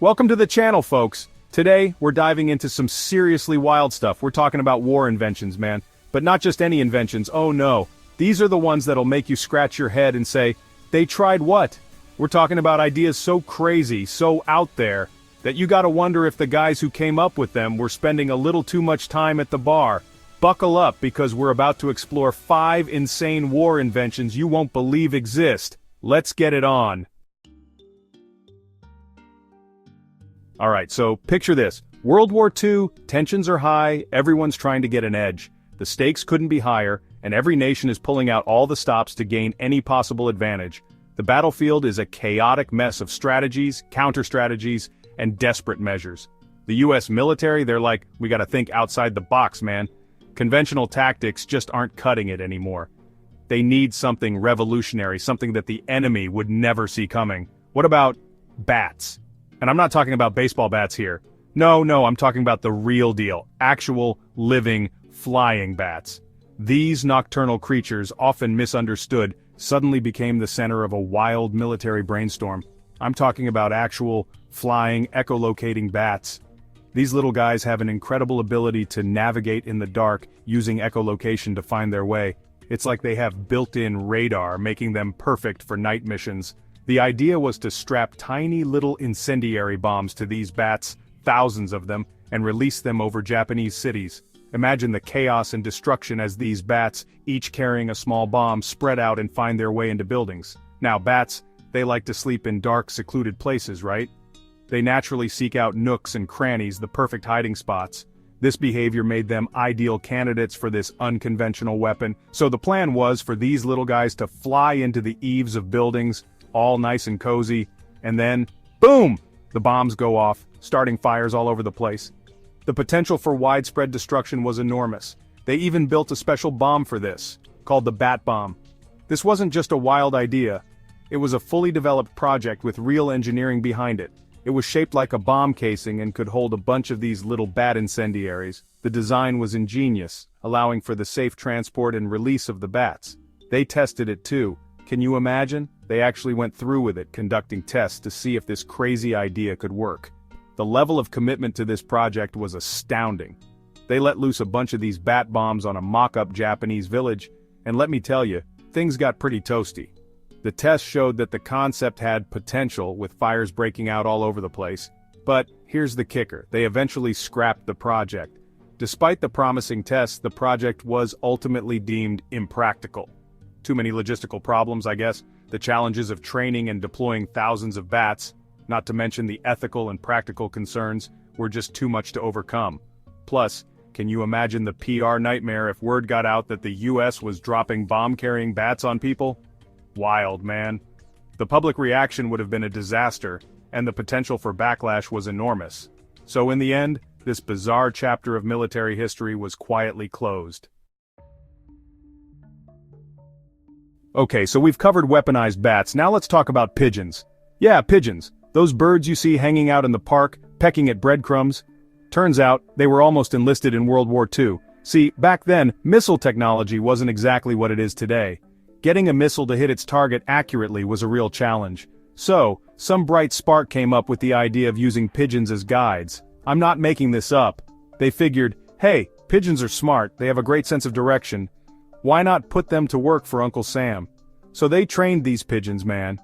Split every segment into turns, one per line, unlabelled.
Welcome to the channel, folks. Today, we're diving into some seriously wild stuff. We're talking about war inventions, man. But not just any inventions, oh no. These are the ones that'll make you scratch your head and say, they tried what? We're talking about ideas so crazy, so out there, that you gotta wonder if the guys who came up with them were spending a little too much time at the bar. Buckle up, because we're about to explore 5 insane war inventions you won't believe exist. Let's get it on. Alright, so picture this. World War II, tensions are high, everyone's trying to get an edge. The stakes couldn't be higher, and every nation is pulling out all the stops to gain any possible advantage. The battlefield is a chaotic mess of strategies, counter-strategies, and desperate measures. The US military, they're like, we gotta think outside the box, man. Conventional tactics just aren't cutting it anymore. They need something revolutionary, something that the enemy would never see coming. What about bats? And I'm not talking about baseball bats here. No, I'm talking about the real deal. Actual, living, flying bats. These nocturnal creatures, often misunderstood, suddenly became the center of a wild military brainstorm. I'm talking about actual, flying, echolocating bats. These little guys have an incredible ability to navigate in the dark, using echolocation to find their way. It's like they have built-in radar, making them perfect for night missions. The idea was to strap tiny little incendiary bombs to these bats, thousands of them, and release them over Japanese cities. Imagine the chaos and destruction as these bats, each carrying a small bomb, spread out and find their way into buildings. Now bats, they like to sleep in dark, secluded places, right? They naturally seek out nooks and crannies, the perfect hiding spots. This behavior made them ideal candidates for this unconventional weapon. So the plan was for these little guys to fly into the eaves of buildings, all nice and cozy, and then, boom! The bombs go off, starting fires all over the place. The potential for widespread destruction was enormous. They even built a special bomb for this, called the Bat Bomb. This wasn't just a wild idea. It was a fully developed project with real engineering behind it. It was shaped like a bomb casing and could hold a bunch of these little bat incendiaries. The design was ingenious, allowing for the safe transport and release of the bats. They tested it too. Can you imagine? They actually went through with it, conducting tests to see if this crazy idea could work. The level of commitment to this project was astounding. They let loose a bunch of these bat bombs on a mock-up Japanese village, and let me tell you, things got pretty toasty. The tests showed that the concept had potential, with fires breaking out all over the place. But here's the kicker, they eventually scrapped the project. Despite the promising tests, the project was ultimately deemed impractical. Too many logistical problems, I guess. The challenges of training and deploying thousands of bats, not to mention the ethical and practical concerns, were just too much to overcome. Plus, can you imagine the PR nightmare if word got out that the US was dropping bomb-carrying bats on people? Wild, man. The public reaction would have been a disaster, and the potential for backlash was enormous. So in the end, this bizarre chapter of military history was quietly closed. Okay, so we've covered weaponized bats, now let's talk about pigeons. Yeah, pigeons. Those birds you see hanging out in the park, pecking at breadcrumbs. Turns out, they were almost enlisted in World War II. See, back then, missile technology wasn't exactly what it is today. Getting a missile to hit its target accurately was a real challenge. So, some bright spark came up with the idea of using pigeons as guides. I'm not making this up. They figured, hey, pigeons are smart, they have a great sense of direction. Why not put them to work for Uncle Sam? So they trained these pigeons, man.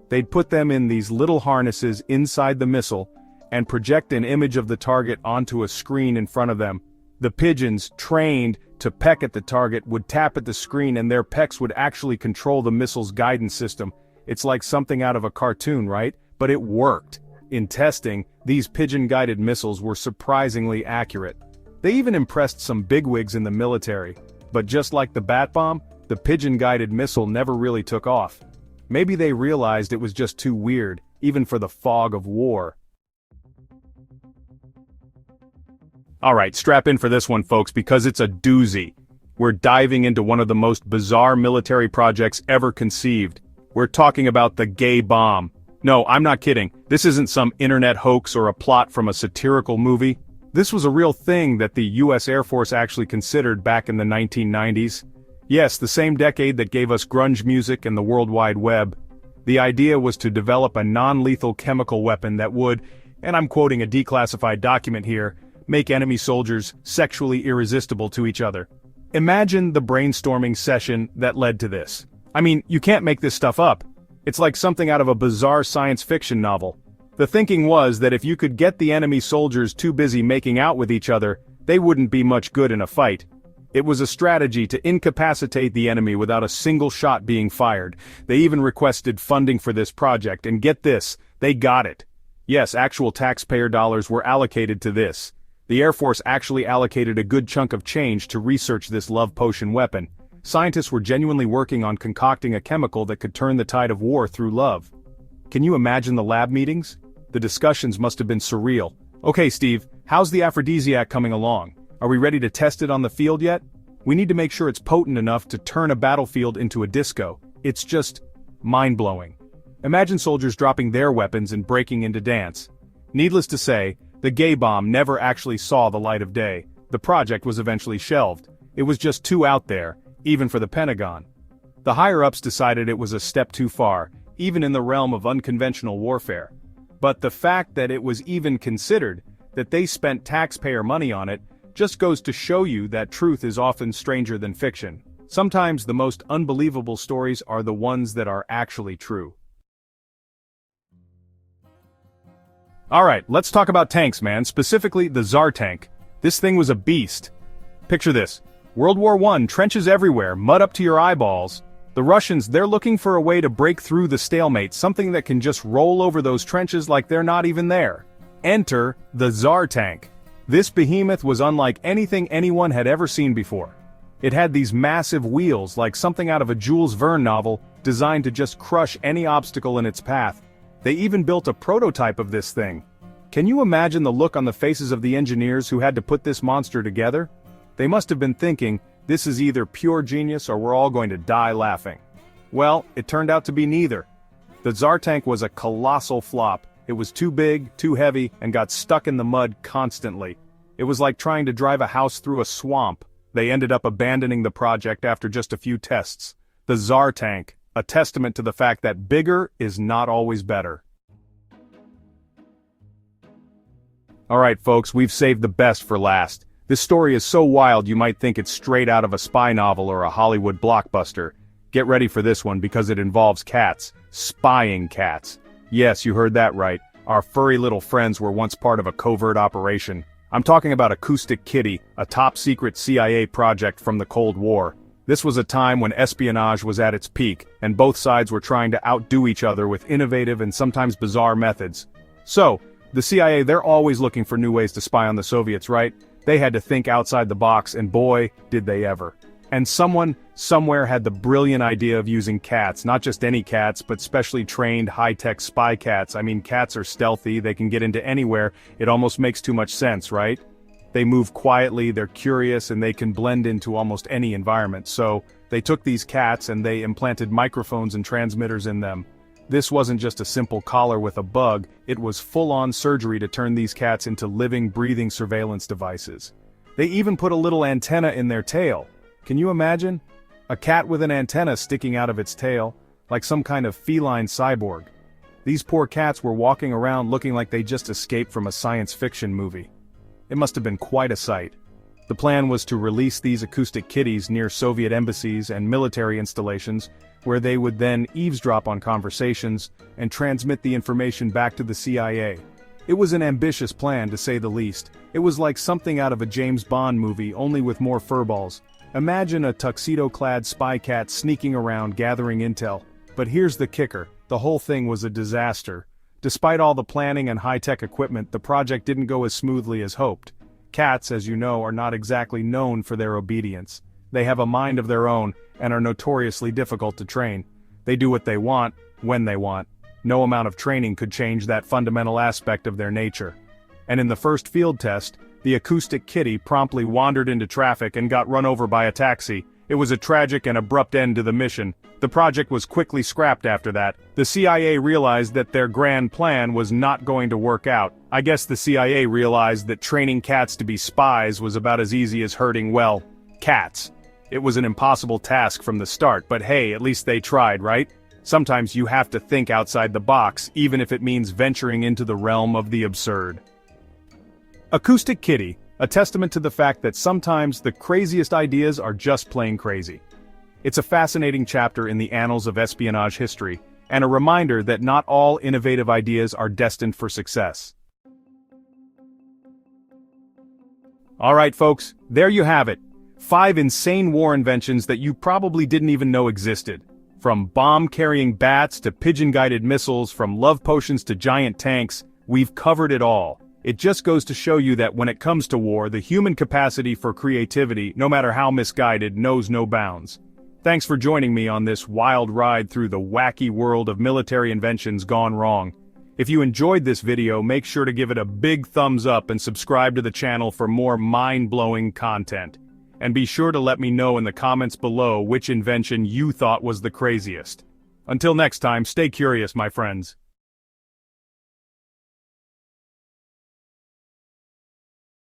They'd put them in these little harnesses inside the missile, and project an image of the target onto a screen in front of them. The pigeons, trained to peck at the target, would tap at the screen and their pecks would actually control the missile's guidance system. It's like something out of a cartoon, right? But it worked. In testing, these pigeon-guided missiles were surprisingly accurate. They even impressed some bigwigs in the military. But just like the bat bomb, the pigeon-guided missile never really took off. Maybe they realized it was just too weird, even for the fog of war. Alright, strap in for this one, folks, because it's a doozy. We're diving into one of the most bizarre military projects ever conceived. We're talking about the gay bomb. No, I'm not kidding. This isn't some internet hoax or a plot from a satirical movie. This was a real thing that the US Air Force actually considered back in the 1990s. Yes, the same decade that gave us grunge music and the World Wide Web. The idea was to develop a non-lethal chemical weapon that would, and I'm quoting a declassified document here, make enemy soldiers sexually irresistible to each other. Imagine the brainstorming session that led to this. I mean, you can't make this stuff up. It's like something out of a bizarre science fiction novel. The thinking was that if you could get the enemy soldiers too busy making out with each other, they wouldn't be much good in a fight. It was a strategy to incapacitate the enemy without a single shot being fired. They even requested funding for this project, and get this, they got it. Yes, actual taxpayer dollars were allocated to this. The Air Force actually allocated a good chunk of change to research this love potion weapon. Scientists were genuinely working on concocting a chemical that could turn the tide of war through love. Can you imagine the lab meetings? The discussions must have been surreal. Okay, Steve, how's the aphrodisiac coming along? Are we ready to test it on the field yet? We need to make sure it's potent enough to turn a battlefield into a disco. It's just mind-blowing. Imagine soldiers dropping their weapons and breaking into dance. Needless to say, the gay bomb never actually saw the light of day. The project was eventually shelved. It was just too out there, even for the Pentagon. The higher-ups decided it was a step too far, even in the realm of unconventional warfare. But the fact that it was even considered, that they spent taxpayer money on it, just goes to show you that truth is often stranger than fiction. Sometimes the most unbelievable stories are the ones that are actually true. Alright, let's talk about tanks, man, specifically the Tsar tank. This thing was a beast. Picture this. World War I, trenches everywhere, mud up to your eyeballs. The Russians, they're looking for a way to break through the stalemate, something that can just roll over those trenches like they're not even there. Enter the Tsar tank. This behemoth was unlike anything anyone had ever seen before. It had these massive wheels like something out of a Jules Verne novel, designed to just crush any obstacle in its path. They even built a prototype of this thing. Can you imagine the look on the faces of the engineers who had to put this monster together? They must have been thinking, this is either pure genius or we're all going to die laughing. Well, it turned out to be neither. The Tsar tank was a colossal flop. It was too big, too heavy, and got stuck in the mud constantly. It was like trying to drive a house through a swamp. They ended up abandoning the project after just a few tests. The Tsar tank, a testament to the fact that bigger is not always better. Alright folks, we've saved the best for last. This story is so wild you might think it's straight out of a spy novel or a Hollywood blockbuster. Get ready for this one because it involves cats. Spying cats. Yes, you heard that right. Our furry little friends were once part of a covert operation. I'm talking about Acoustic Kitty, a top-secret CIA project from the Cold War. This was a time when espionage was at its peak, and both sides were trying to outdo each other with innovative and sometimes bizarre methods. So, the CIA, they're always looking for new ways to spy on the Soviets, right? They had to think outside the box, and boy, did they ever. And someone, somewhere had the brilliant idea of using cats, not just any cats, but specially trained high-tech spy cats. I mean, cats are stealthy, they can get into anywhere, it almost makes too much sense, right? They move quietly, they're curious, and they can blend into almost any environment. So, they took these cats and they implanted microphones and transmitters in them. This wasn't just a simple collar with a bug, it was full-on surgery to turn these cats into living, breathing surveillance devices. They even put a little antenna in their tail. Can you imagine? A cat with an antenna sticking out of its tail, like some kind of feline cyborg. These poor cats were walking around looking like they just escaped from a science fiction movie. It must have been quite a sight. The plan was to release these acoustic kitties near Soviet embassies and military installations, where they would then eavesdrop on conversations and transmit the information back to the CIA. It was an ambitious plan, to say the least. It was like something out of a James Bond movie, only with more furballs. Imagine a tuxedo-clad spy cat sneaking around gathering intel. But here's the kicker, the whole thing was a disaster. Despite all the planning and high-tech equipment, the project didn't go as smoothly as hoped. Cats, as you know, are not exactly known for their obedience. They have a mind of their own, and are notoriously difficult to train. They do what they want, when they want. No amount of training could change that fundamental aspect of their nature. And in the first field test, the acoustic kitty promptly wandered into traffic and got run over by a taxi. It was a tragic and abrupt end to the mission. The project was quickly scrapped after that. The CIA realized that their grand plan was not going to work out. I guess the CIA realized that training cats to be spies was about as easy as herding, well, cats. It was an impossible task from the start, but hey, at least they tried, right? Sometimes you have to think outside the box, even if it means venturing into the realm of the absurd. Acoustic Kitty, a testament to the fact that sometimes the craziest ideas are just plain crazy. It's a fascinating chapter in the annals of espionage history, and a reminder that not all innovative ideas are destined for success. Alright folks, there you have it. 5 insane war inventions that you probably didn't even know existed. From bomb-carrying bats to pigeon-guided missiles, from love potions to giant tanks, we've covered it all. It just goes to show you that when it comes to war, the human capacity for creativity, no matter how misguided, knows no bounds. Thanks for joining me on this wild ride through the wacky world of military inventions gone wrong. If you enjoyed this video, make sure to give it a big thumbs up and subscribe to the channel for more mind-blowing content. And be sure to let me know in the comments below which invention you thought was the craziest. Until next time, stay curious, my friends.